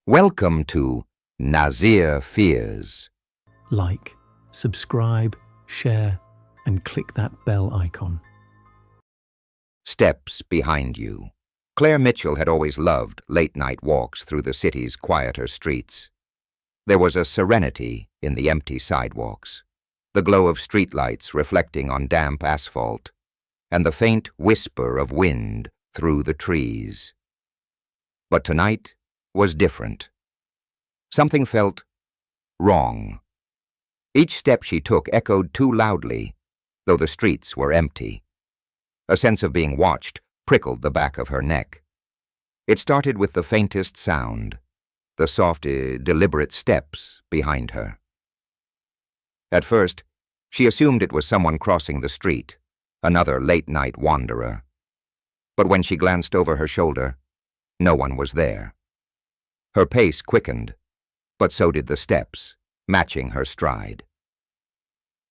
Welcome to Nazir Fears. Like, subscribe, share, and click that bell icon. Steps behind you. Claire Mitchell had always loved late-night walks through the city's quieter streets. There was a serenity in the empty sidewalks, the glow of streetlights reflecting on damp asphalt, and the faint whisper of wind through the trees. But tonight was different. Something felt wrong. Each step she took echoed too loudly, though the streets were empty. A sense of being watched prickled the back of her neck. It started with the faintest sound, the soft, deliberate steps behind her. At first, she assumed it was someone crossing the street, another late-night wanderer. But when she glanced over her shoulder, no one was there. Her pace quickened, but so did the steps, matching her stride.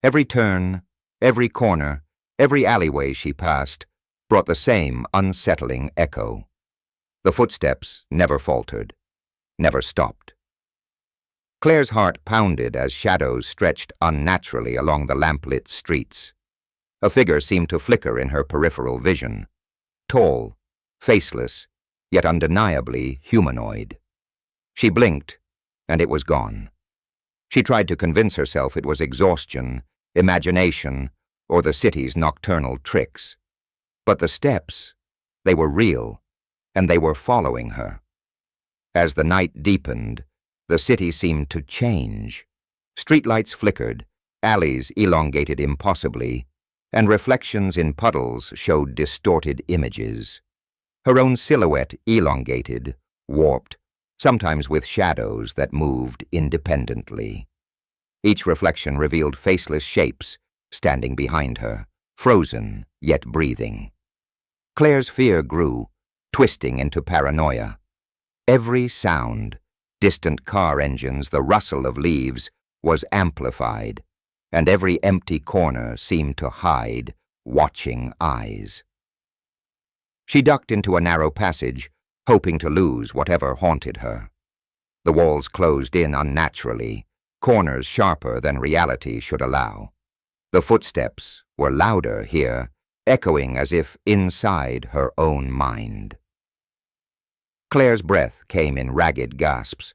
Every turn, every corner, every alleyway she passed brought the same unsettling echo. The footsteps never faltered, never stopped. Claire's heart pounded as shadows stretched unnaturally along the lamplit streets. A figure seemed to flicker in her peripheral vision, tall, faceless, yet undeniably humanoid. She blinked, and it was gone. She tried to convince herself it was exhaustion, imagination, or the city's nocturnal tricks. But the steps, they were real, and they were following her. As the night deepened, the city seemed to change. Streetlights flickered, alleys elongated impossibly, and reflections in puddles showed distorted images. Her own silhouette elongated, warped, sometimes with shadows that moved independently. Each reflection revealed faceless shapes standing behind her, frozen yet breathing. Claire's fear grew, twisting into paranoia. Every sound, distant car engines, the rustle of leaves, was amplified, and every empty corner seemed to hide watching eyes. She ducked into a narrow passage, hoping to lose whatever haunted her. The walls closed in unnaturally, corners sharper than reality should allow. The footsteps were louder here, echoing as if inside her own mind. Claire's breath came in ragged gasps.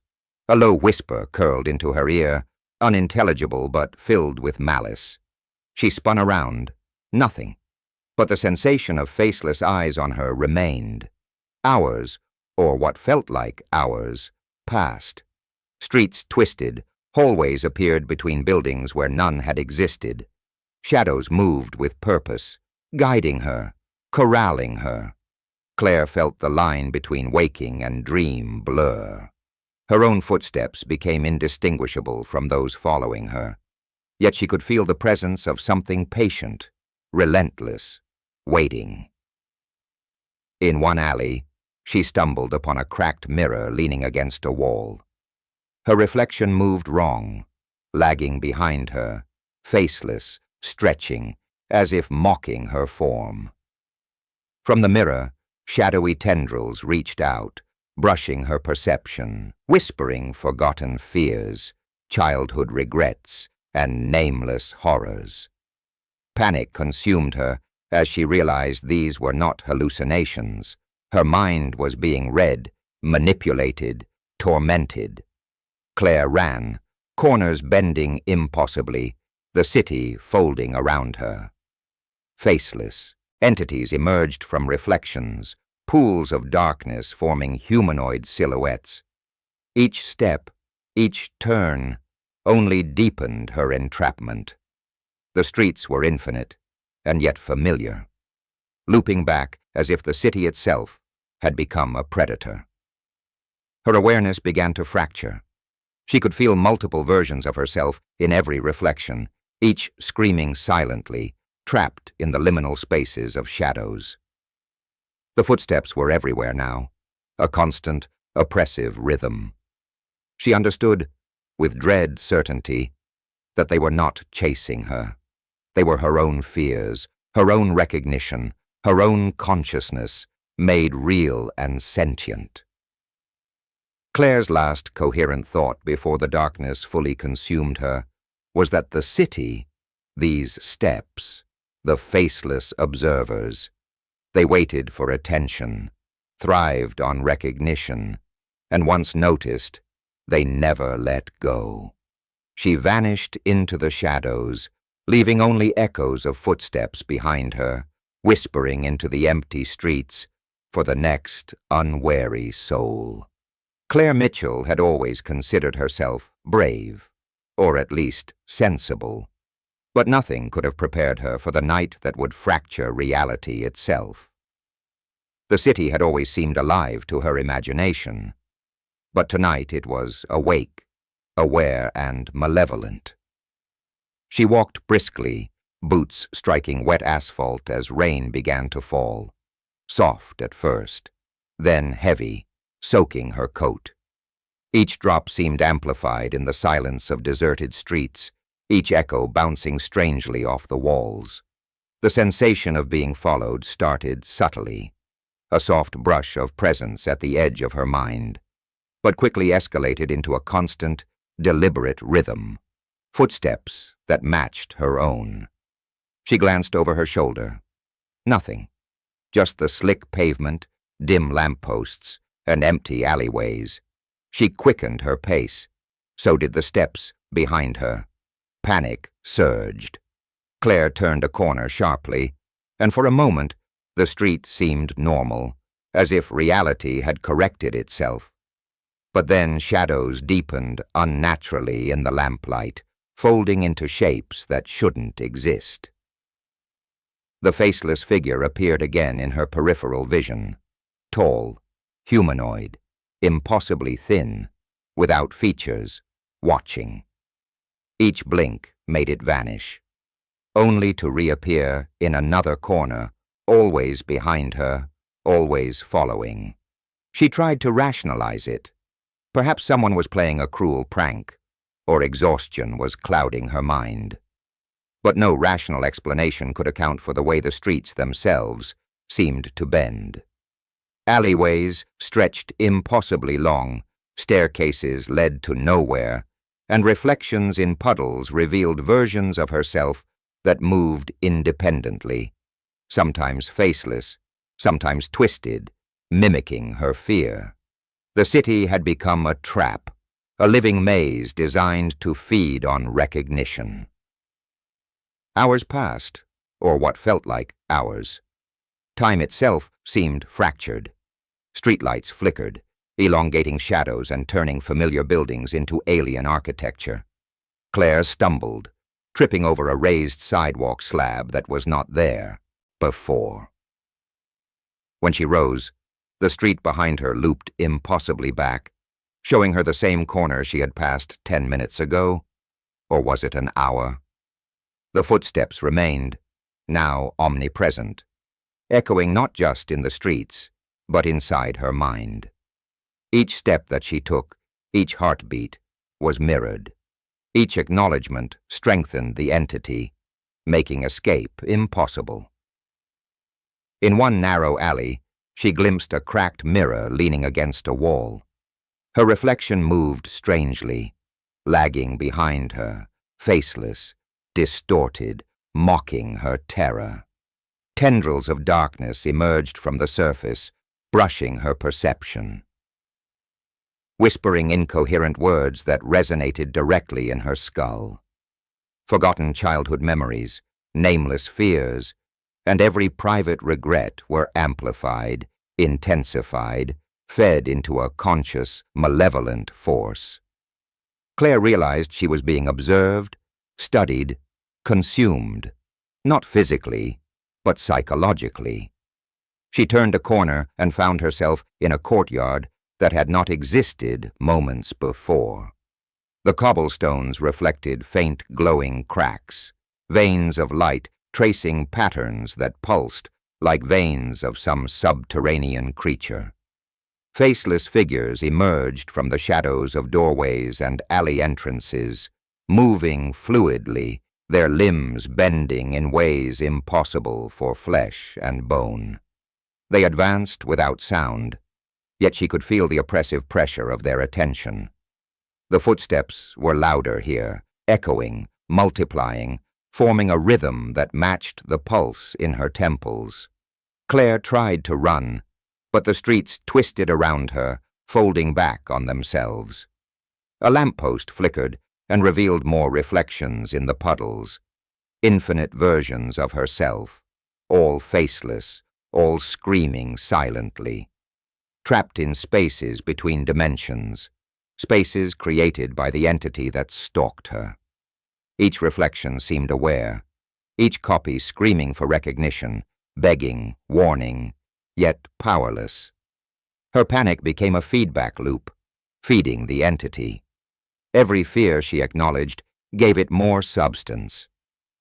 A low whisper curled into her ear, unintelligible but filled with malice. She spun around. Nothing. But the sensation of faceless eyes on her remained. Hours, or what felt like hours, passed. Streets twisted, hallways appeared between buildings where none had existed. Shadows moved with purpose, guiding her, corralling her. Claire felt the line between waking and dream blur. Her own footsteps became indistinguishable from those following her, yet she could feel the presence of something patient, relentless, waiting. In one alley, she stumbled upon a cracked mirror leaning against a wall. Her reflection moved wrong, lagging behind her, faceless, stretching, as if mocking her form. From the mirror, shadowy tendrils reached out, brushing her perception, whispering forgotten fears, childhood regrets, and nameless horrors. Panic consumed her as she realized these were not hallucinations. Her mind was being read, manipulated, tormented. Claire ran, corners bending impossibly, the city folding around her. Faceless, entities emerged from reflections, pools of darkness forming humanoid silhouettes. Each step, each turn, only deepened her entrapment. The streets were infinite, and yet familiar, looping back as if the city itself had become a predator. Her awareness began to fracture. She could feel multiple versions of herself in every reflection, each screaming silently, trapped in the liminal spaces of shadows. The footsteps were everywhere now, a constant, oppressive rhythm. She understood, with dread certainty, that they were not chasing her. They were her own fears, her own recognition, her own consciousness, made real and sentient. Claire's last coherent thought before the darkness fully consumed her was that the city, these steps, the faceless observers, they waited for attention, thrived on recognition, and once noticed, they never let go. She vanished into the shadows, leaving only echoes of footsteps behind her, whispering into the empty streets for the next unwary soul. Claire Mitchell had always considered herself brave, or at least sensible, but nothing could have prepared her for the night that would fracture reality itself. The city had always seemed alive to her imagination, but tonight it was awake, aware, and malevolent. She walked briskly, boots striking wet asphalt as rain began to fall, soft at first, then heavy, soaking her coat. Each drop seemed amplified in the silence of deserted streets, each echo bouncing strangely off the walls. The sensation of being followed started subtly, a soft brush of presence at the edge of her mind, but quickly escalated into a constant, deliberate rhythm, footsteps that matched her own. She glanced over her shoulder. Nothing, just the slick pavement, dim lampposts, and empty alleyways. She quickened her pace. So did the steps behind her. Panic surged. Claire turned a corner sharply, and for a moment the street seemed normal, as if reality had corrected itself. But then shadows deepened unnaturally in the lamplight, folding into shapes that shouldn't exist. The faceless figure appeared again in her peripheral vision, tall, humanoid, impossibly thin, without features, watching. Each blink made it vanish, only to reappear in another corner, always behind her, always following. She tried to rationalize it. Perhaps someone was playing a cruel prank, or exhaustion was clouding her mind. But no rational explanation could account for the way the streets themselves seemed to bend. Alleyways stretched impossibly long, staircases led to nowhere, and reflections in puddles revealed versions of herself that moved independently, sometimes faceless, sometimes twisted, mimicking her fear. The city had become a trap, a living maze designed to feed on recognition. Hours passed, or what felt like hours. Time itself seemed fractured. Streetlights flickered, elongating shadows and turning familiar buildings into alien architecture. Claire stumbled, tripping over a raised sidewalk slab that was not there before. When she rose, the street behind her looped impossibly back, showing her the same corner she had passed 10 minutes ago. Or was it an hour? The footsteps remained, now omnipresent, echoing not just in the streets, but inside her mind. Each step that she took, each heartbeat, was mirrored. Each acknowledgment strengthened the entity, making escape impossible. In one narrow alley, she glimpsed a cracked mirror leaning against a wall. Her reflection moved strangely, lagging behind her, faceless, distorted, mocking her terror. Tendrils of darkness emerged from the surface, brushing her perception, whispering incoherent words that resonated directly in her skull. Forgotten childhood memories, nameless fears, and every private regret were amplified, intensified, fed into a conscious, malevolent force. Claire realized she was being observed, studied, consumed, not physically, but psychologically. She turned a corner and found herself in a courtyard that had not existed moments before. The cobblestones reflected faint glowing cracks, veins of light tracing patterns that pulsed like veins of some subterranean creature. Faceless figures emerged from the shadows of doorways and alley entrances, moving fluidly, their limbs bending in ways impossible for flesh and bone. They advanced without sound, yet she could feel the oppressive pressure of their attention. The footsteps were louder here, echoing, multiplying, forming a rhythm that matched the pulse in her temples. Claire tried to run, but the streets twisted around her, folding back on themselves. A lamppost flickered and revealed more reflections in the puddles, infinite versions of herself, all faceless, all screaming silently, trapped in spaces between dimensions, spaces created by the entity that stalked her. Each reflection seemed aware, each copy screaming for recognition, begging, warning, yet powerless. Her panic became a feedback loop, feeding the entity. Every fear she acknowledged gave it more substance.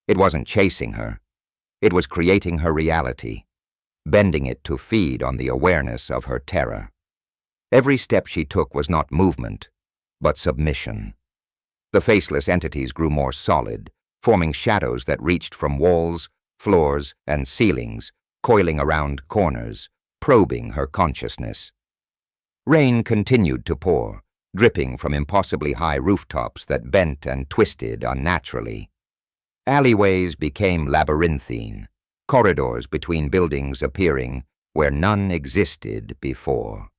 It wasn't chasing her. It was creating her reality, bending it to feed on the awareness of her terror. Every step she took was not movement, but submission. The faceless entities grew more solid, forming shadows that reached from walls, floors, and ceilings, coiling around corners, probing her consciousness. Rain continued to pour, dripping from impossibly high rooftops that bent and twisted unnaturally. Alleyways became labyrinthine, corridors between buildings appearing where none existed before.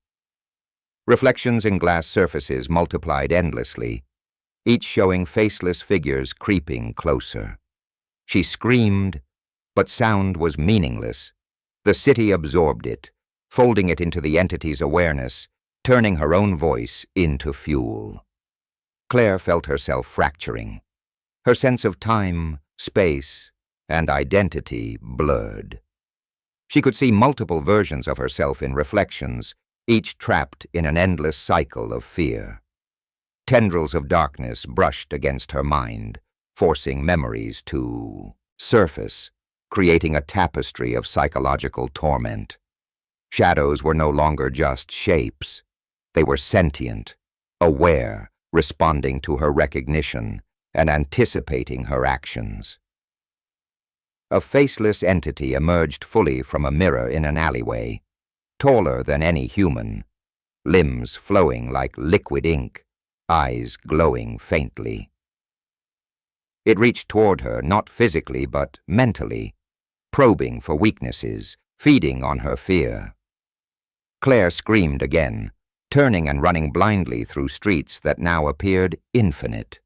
Reflections in glass surfaces multiplied endlessly, each showing faceless figures creeping closer. She screamed, but sound was meaningless. The city absorbed it, folding it into the entity's awareness, turning her own voice into fuel. Claire felt herself fracturing. Her sense of time, space, and identity blurred. She could see multiple versions of herself in reflections, each trapped in an endless cycle of fear. Tendrils of darkness brushed against her mind, forcing memories to surface, creating a tapestry of psychological torment. Shadows were no longer just shapes. They were sentient, aware, responding to her recognition and anticipating her actions. A faceless entity emerged fully from a mirror in an alleyway, taller than any human, limbs flowing like liquid ink, eyes glowing faintly. It reached toward her, not physically but mentally, probing for weaknesses, feeding on her fear. Claire screamed again, turning and running blindly through streets that now appeared infinite.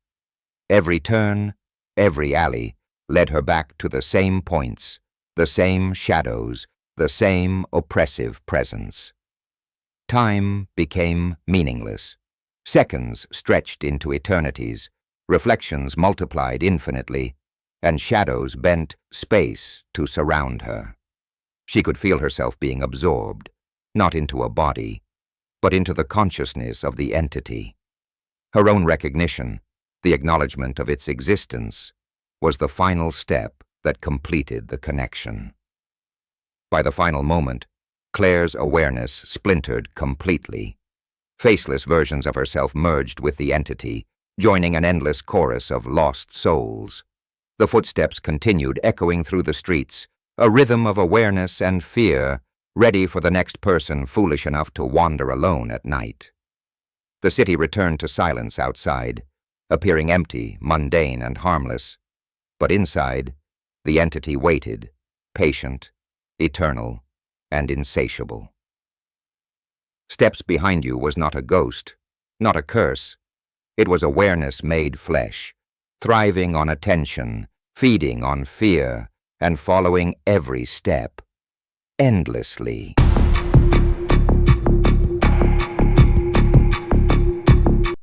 Every turn, every alley, led her back to the same points, the same shadows, the same oppressive presence. Time became meaningless. Seconds stretched into eternities, reflections multiplied infinitely, and shadows bent space to surround her. She could feel herself being absorbed, not into a body, but into the consciousness of the entity. Her own recognition, the acknowledgment of its existence, was the final step that completed the connection. By the final moment, Claire's awareness splintered completely. Faceless versions of herself merged with the entity, joining an endless chorus of lost souls. The footsteps continued echoing through the streets, a rhythm of awareness and fear, ready for the next person foolish enough to wander alone at night. The city returned to silence outside, appearing empty, mundane, and harmless. But inside, the entity waited, patient, eternal, and insatiable. Steps behind you was not a ghost, not a curse. It was awareness made flesh, thriving on attention, feeding on fear, and following every step, endlessly.